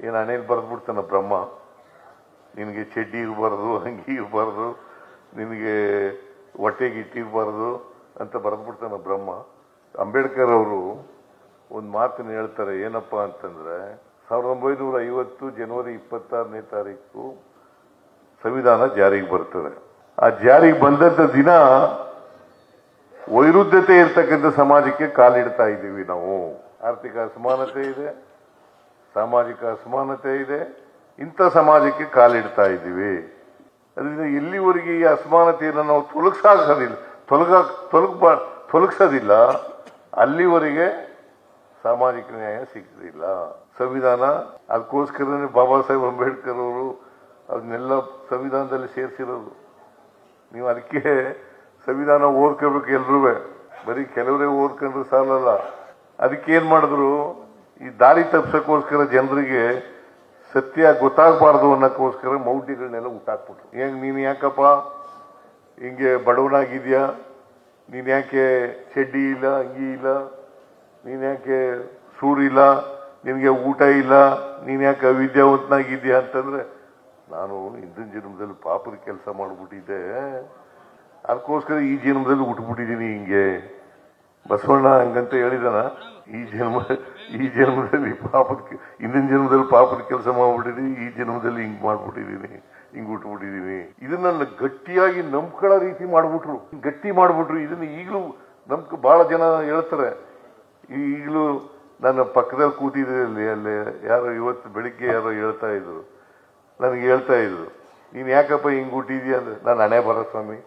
ಏನು ಹಣೆಯಲ್ಲಿ ಬರೆದ್ಬಿಡ್ತಾನ ಬ್ರಹ್ಮ, ನಿನಗೆ ಚಡ್ಡಿ ಇರಬಾರ್ದು, ಅಂಗಿ ಇರಬಾರ್ದು, ನಿನಗೆ ಹೊಟ್ಟೆಗೆ ಇಟ್ಟಿರಬಾರ್ದು ಅಂತ ಬರೆದ್ಬಿಡ್ತಾನ ಬ್ರಹ್ಮ. ಅಂಬೇಡ್ಕರ್ ಅವರು ಒಂದು ಮಾತನ್ನು ಹೇಳ್ತಾರೆ, ಏನಪ್ಪಾ ಅಂತಂದ್ರೆ 1950 ಜನವರಿ 26ನೇ ತಾರೀಕು ಸಂವಿಧಾನ ಜಾರಿಗೆ ಬರ್ತದೆ. ಆ ಜಾರಿಗೆ ಬಂದಂತ ದಿನ ವೈರುಧ್ಯತೆ ಇರ್ತಕ್ಕಂಥ ಸಮಾಜಕ್ಕೆ ಕಾಲಿಡ್ತಾ ಇದ್ದೀವಿ ನಾವು. ಆರ್ಥಿಕ ಅಸಮಾನತೆ ಇದೆ, ಸಾಮಾಜಿಕ ಅಸಮಾನತೆ ಇದೆ, ಇಂಥ ಸಮಾಜಕ್ಕೆ ಕಾಲಿಡ್ತಾ ಇದ್ದೀವಿ. ಅದರಿಂದ ಎಲ್ಲಿವರೆಗೆ ಈ ಅಸಮಾನತೆಯನ್ನು ನಾವು ತೊಲಗಿಸೋದಿಲ್ಲ ಅಲ್ಲಿವರೆಗೆ ಸಾಮಾಜಿಕ ನ್ಯಾಯ ಸಿಗೋದಿಲ್ಲ. ಸಂವಿಧಾನ ಅದಕ್ಕೋಸ್ಕರನೇ ಬಾಬಾ ಸಾಹೇಬ್ ಅಂಬೇಡ್ಕರ್ ಅವರು ಅದನ್ನೆಲ್ಲ ಸಂವಿಧಾನದಲ್ಲಿ ಸೇರಿಸಿರೋದು. ನೀವು ಅದಕ್ಕೆ ಸಂವಿಧಾನ ಓದ್ಕೋಬೇಕು ಎಲ್ರೂ, ಬರೀ ಕೆಲವರೇ ಓದ್ಕೊಂಡ್ರೆ ಸಾಲಲ್ಲ. ಅದಕ್ಕೆ ಏನ್ ಮಾಡಿದ್ರು, ಈ ದಾರಿ ತಪ್ಪಿಸೋಕ್ಕೋಸ್ಕರ ಜನರಿಗೆ ಸತ್ಯ ಗೊತ್ತಾಗಬಾರ್ದು ಅನ್ನೋಕ್ಕೋಸ್ಕರ ಮೌಢ್ಯಗಳನ್ನೆಲ್ಲ ಹುಟ್ಟಾಕ್ಬಿಟ್ರು. ನೀನ್ ಯಾಕಪ್ಪ ಹಿಂಗೆ ಬಡವನಾಗಿದ್ಯಾ, ನೀನ್ ಯಾಕೆ ಚಡ್ಡಿ ಇಲ್ಲ, ಅಂಗಿ ಇಲ್ಲ, ನೀನ್ ಯಾಕೆ ಸೂರಿಲ್ಲ, ನಿನ್ಗೆ ಊಟ ಇಲ್ಲ, ನೀನ್ ಯಾಕೆ ಅವಿದ್ಯಾವಂತನಾಗಿದ್ಯಾ ಅಂತಂದ್ರೆ, ನಾನು ಹಿಂದಿನ ಜನ್ಮದಲ್ಲಿ ಪಾಪದ ಕೆಲಸ ಮಾಡ್ಬಿಟ್ಟಿದ್ದೆ, ಅದಕ್ಕೋಸ್ಕರ ಈ ಜನ್ಮದಲ್ಲಿ ಹುಟ್ಟುಬಿಟ್ಟಿದ್ದೀನಿ ಹಿಂಗೆ. ಬಸವಣ್ಣ ಹಂಗಂತ ಹೇಳಿದಾನ? ಈ ಜನ್ಮದಲ್ಲಿ ಹಿಂದಿನ ಜನ್ಮದಲ್ಲಿ ಪಾಪದ ಕೆಲಸ ಮಾಡ್ಬಿಟ್ಟಿದೀನಿ, ಈ ಜನ್ಮದಲ್ಲಿ ಹಿಂಗ್ ಮಾಡ್ಬಿಟ್ಟಿದೀನಿ, ಹಿಂಗ್ ಹುಟ್ಟುಬಿಟ್ಟಿದೀನಿ. ಇದನ್ನ ಗಟ್ಟಿಯಾಗಿ ನಂಬ್ಕೊಳ್ಳೋ ರೀತಿ ಗಟ್ಟಿ ಮಾಡ್ಬಿಟ್ರು. ಇದನ್ನ ಈಗಲೂ ಬಹಳ ಜನ ಹೇಳ್ತಾರೆ. ಈಗಲೂ ನನ್ನ ಪಕ್ಕದಲ್ಲಿ ಕೂತಿದ್ದೆ, ಅಲ್ಲಿ ಯಾರೋ ಇವತ್ತು ಬೆಳಿಗ್ಗೆ ಯಾರೋ ಹೇಳ್ತಾ ಇದ್ರು, ನನಗೆ ಹೇಳ್ತಾ ಇದ್ರು, ನೀನ್ ಯಾಕಪ್ಪ ಹಿಂಗ್ ಹುಟ್ಟಿದ್ಯಾ ಅಂದ್ರೆ, ನಾನು ಹಣೆ ಬರ ಸ್ವಾಮಿ,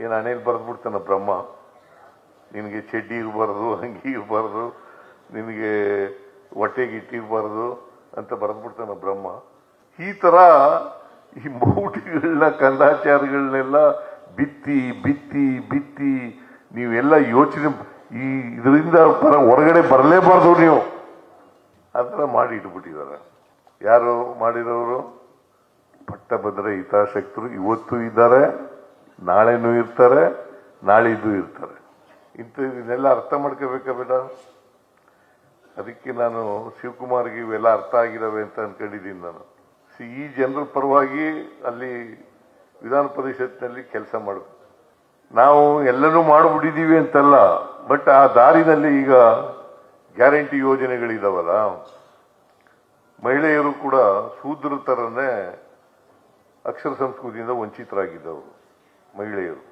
ಏನು ಹಣೆಯಲ್ಲಿ ಬರೆದ್ಬಿಡ್ತಾನ ಬ್ರಹ್ಮ, ನಿನಗೆ ಚಡ್ಡಿ ಇರಬಾರ್ದು, ಅಂಗಿ ಇರಬಾರ್ದು, ನಿನಗೆ ಹೊಟ್ಟೆಗೆ ಇಟ್ಟಿರಬಾರ್ದು ಅಂತ ಬರೆದ್ಬಿಡ್ತಾನ ಬ್ರಹ್ಮ. ಈ ತರ ಈ ಮೌಢ್ಯಗಳನ್ನ, ಕಂದಾಚಾರಗಳನ್ನೆಲ್ಲ ಬಿತ್ತಿ ಬಿತ್ತಿ ಬಿತ್ತಿ ನೀವೆಲ್ಲ ಯೋಚನೆ, ಈ ಇದರಿಂದ ಹೊರಗಡೆ ಬರಲೇಬಾರ್ದು ನೀವು, ಅದನ್ನ ಮಾಡಿ ಇಟ್ಬಿಟ್ಟಿದ್ದಾರೆ. ಯಾರು ಮಾಡಿರೋರು? ಪಟ್ಟಭದ್ರ ಹಿತಾಸಕ್ತರು. ಇವತ್ತು ಇದ್ದಾರೆ, ನಾಳೆನೂ ಇರ್ತಾರೆ, ನಾಳಿದ್ದು ಇರ್ತಾರೆ. ಇದನ್ನೆಲ್ಲ ಅರ್ಥ ಮಾಡ್ಕೋಬೇಕಾ ಬೇಡ? ಅದಕ್ಕೆ ನಾನು ಶಿವಕುಮಾರ್ಗೆ ಇವೆಲ್ಲ ಅರ್ಥ ಆಗಿದಾವೆ ಅಂತ ಅನ್ಕೊಂಡಿದ್ದೀನಿ. ನಾನು ಈ ಜನರ ಪರವಾಗಿ ಅಲ್ಲಿ ವಿಧಾನ ಪರಿಷತ್ನಲ್ಲಿ ಕೆಲಸ ಮಾಡಬೇಕು. ನಾವು ಎಲ್ಲನೂ ಮಾಡಿಬಿಟ್ಟಿದ್ದೀವಿ ಅಂತಲ್ಲ, ಬಟ್ ಆ ದಾರಿನಲ್ಲಿ ಈಗ ಗ್ಯಾರಂಟಿ ಯೋಜನೆಗಳಿದಾವಲ್ಲ, ಮಹಿಳೆಯರು ಕೂಡ ಶೂದ್ರ ತರನೇ ಅಕ್ಷರ ಸಂಸ್ಕೃತಿಯಿಂದ ವಂಚಿತರಾಗಿದ್ದವರು ಮಹಿಳೆಯರು.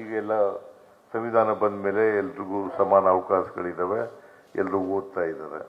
ಈಗೆಲ್ಲ ಸಂವಿಧಾನ ಬಂದ ಮೇಲೆ ಎಲ್ರಿಗೂ ಸಮಾನ ಅವಕಾಶಗಳಿದ್ದಾವೆ, ಎಲ್ಲರೂ ಓದ್ತಾ ಇದ್ದಾರೆ.